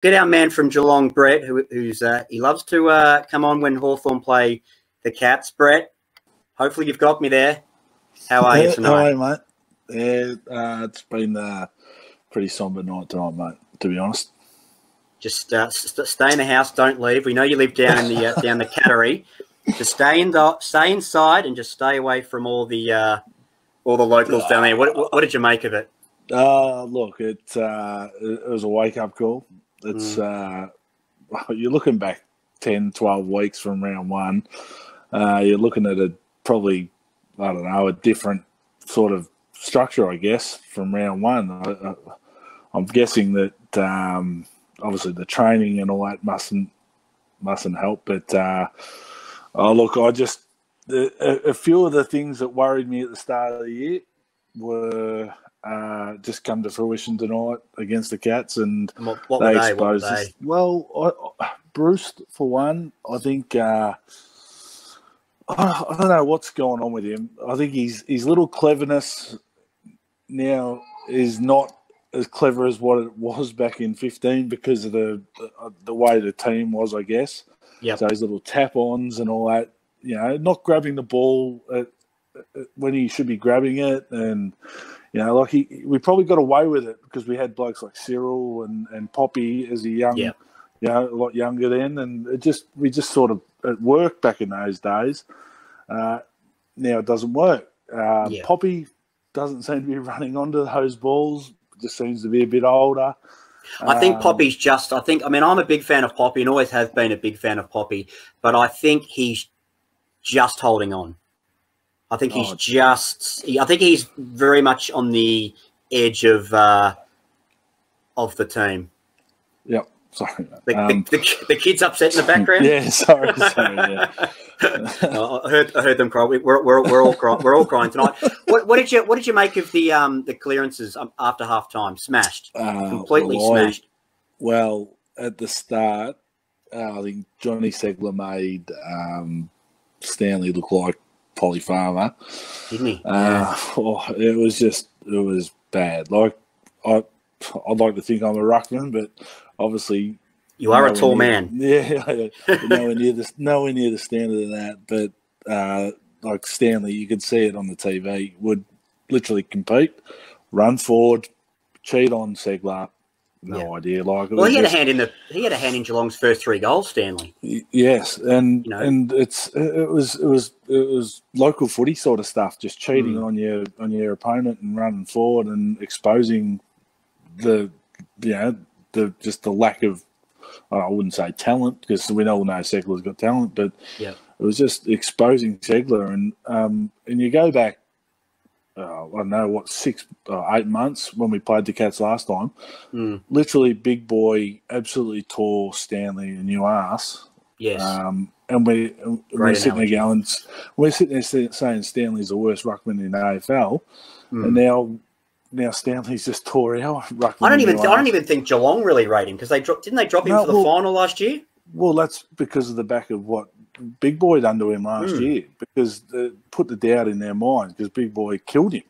get our man from Geelong, Brett, who's he loves to come on when Hawthorn play the Cats. Brett, hopefully you've got me there. How are you tonight? How are you, mate? Yeah, it's been a pretty somber night tonight, mate, to be honest. Just stay in the house, don't leave. We know you live down in the down the Cattery. Just stay inside and just stay away from all the locals down there. What did you make of it? Look, it was a wake-up call. It's you're looking back 10, 12 weeks from round one. You're looking at probably, I don't know, a different sort of structure, I guess, from round one. I'm guessing that obviously the training and all that mustn't help. But look, a few of the things that worried me at the start of the year were just come to fruition tonight against the Cats, and what were they? What were they? Well, Bruce, for one, I think. I don't know what's going on with him. I think his little cleverness now is not as clever as what it was back in 15 because of the way the team was, I guess. Yeah. So his little tap-ons and all that, not grabbing the ball when he should be grabbing it, and like we probably got away with it because we had blokes like Cyril and Poppy as a young, a lot younger then, and we just sort of it worked back in those days. Now it doesn't work. Poppy doesn't seem to be running onto those balls. Just seems to be a bit older. I think Poppy's I'm a big fan of Poppy and always have been a big fan of Poppy, but I think he's just holding on. I think he's very much on the edge of the team. Yep. Sorry. The kids upset in the background. Yeah, sorry. Yeah. I heard them cry. We're all crying tonight. What did you make of the clearances after half time? Smashed, completely smashed. Well, at the start, I think Johnny Segler made Stanley look like Polly Farmer, didn't he? It was bad. Like I'd like to think I'm a ruckman, but obviously you are a tall man. Yeah, nowhere near the standard of that. But like Stanley, you could see it on the TV, would literally compete, run forward, cheat on Segler. No idea. Like, well, he had a hand in Geelong's first 3 goals, Stanley. Yes, and it was local footy sort of stuff, just cheating on your opponent and running forward and exposing the lack of, I wouldn't say talent, because we all know Segler's got talent, but it was just exposing Segler, and you go back, I don't know, 6 or 8 months when we played the Cats last time. Literally, big boy absolutely tore Stanley a new ass. Yes. And we're sitting there going, saying Stanley's the worst ruckman in the AFL, and now Stanley's just tore our ruckman. I don't even think Geelong really rate him because didn't they drop him for the final last year? Well, that's because of the back of what Big Boy done to him last year, because put the doubt in their mind because Big Boy killed him,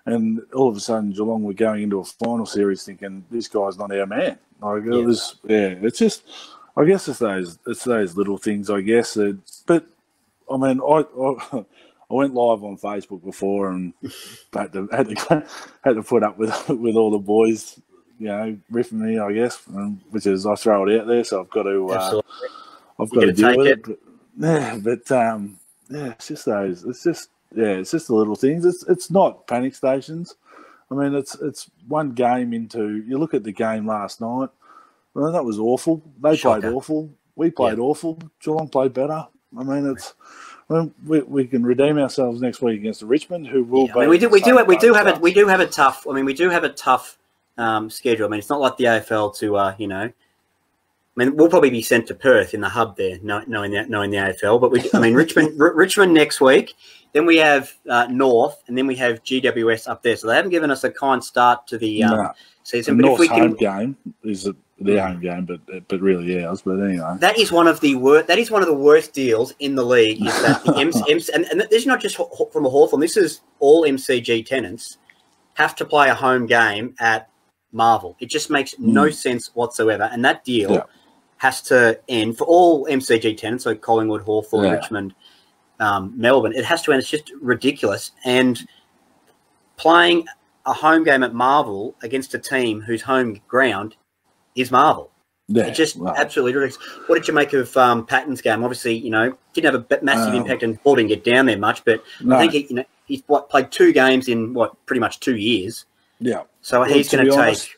and all of a sudden Geelong were going into a final series thinking this guy's not our man. Like it was, it's just, I guess it's those little things, I guess. But I mean, I went live on Facebook before and had to put up with all the boys, riffing me, I guess, which is I throw it out there, so I've got to. I've got to deal with it. It's just those. It's just the little things. It's not panic stations. I mean, it's one game into. You look at the game last night. Well, that was awful. They played awful. We played awful. Geelong played better. I mean, we can redeem ourselves next week against the Richmond, who will. I mean, we do have a tough. I mean, we do have a tough schedule. I mean, it's not like the AFL to I mean, we'll probably be sent to Perth in the hub there, knowing the AFL. But Richmond next week. Then we have North, and then we have GWS up there. So they haven't given us a kind start to the season. But North's home game is their home game, but really ours. But anyway, that is one of the worst deals in the league. Is that the MC and this is not just from a Hawthorn. This is all MCG tenants have to play a home game at Marvel. It just makes no sense whatsoever. And that deal has to end for all MCG tenants, so Collingwood, Hawthorn, Richmond, Melbourne. It has to end. It's just ridiculous. And playing a home game at Marvel against a team whose home ground is Marvel. Yeah, it's just absolutely ridiculous. What did you make of Patton's game? Obviously, didn't have a massive impact and ball didn't get down there much, but I think he's played 2 games in pretty much 2 years. Yeah. So he's going to take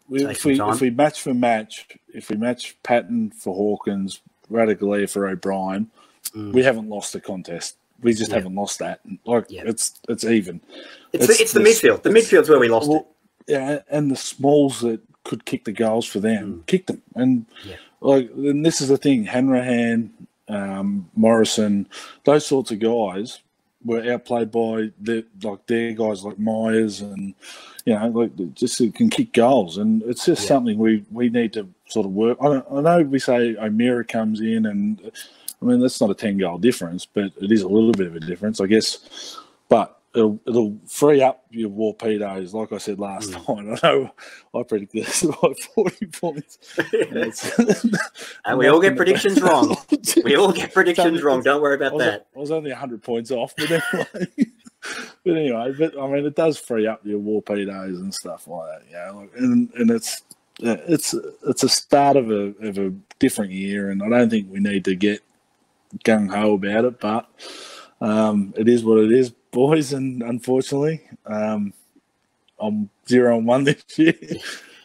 if we match for match, if we match Patton for Hawkins, Radicale for O'Brien, we haven't lost a contest. We just haven't lost that. It's even. It's the midfield. The midfield's where we lost it. Yeah, and the smalls that could kick the goals for them, kick them. And and this is the thing: Hanrahan, Morrison, those sorts of guys were outplayed by their guys like Myers and just can kick goals. And it's just something we need to sort of work. I know we say O'Meara comes in, and I mean that's not a 10-goal difference, but it is a little bit of a difference, I guess. But it'll free up your Warpedos, like I said last night. I know I predicted this by 40 points. And we all get predictions wrong. We all get predictions wrong. Don't worry about that. I was only 100 points off, but anyway. But I mean, it does free up your Warpedos and stuff like that. And it's a start of a different year, and I don't think we need to get gung ho about it, but it is what it is, boys. And unfortunately, I'm 0-1 this year,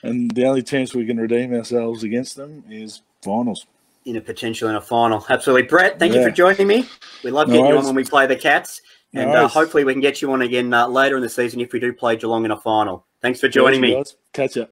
and the only chance we can redeem ourselves against them is finals. In a final. Absolutely. Brett, thank you for joining me. We love getting you on when we play the Cats, and hopefully we can get you on again later in the season if we do play Geelong in a final. Thanks for joining me. Guys. Catch ya.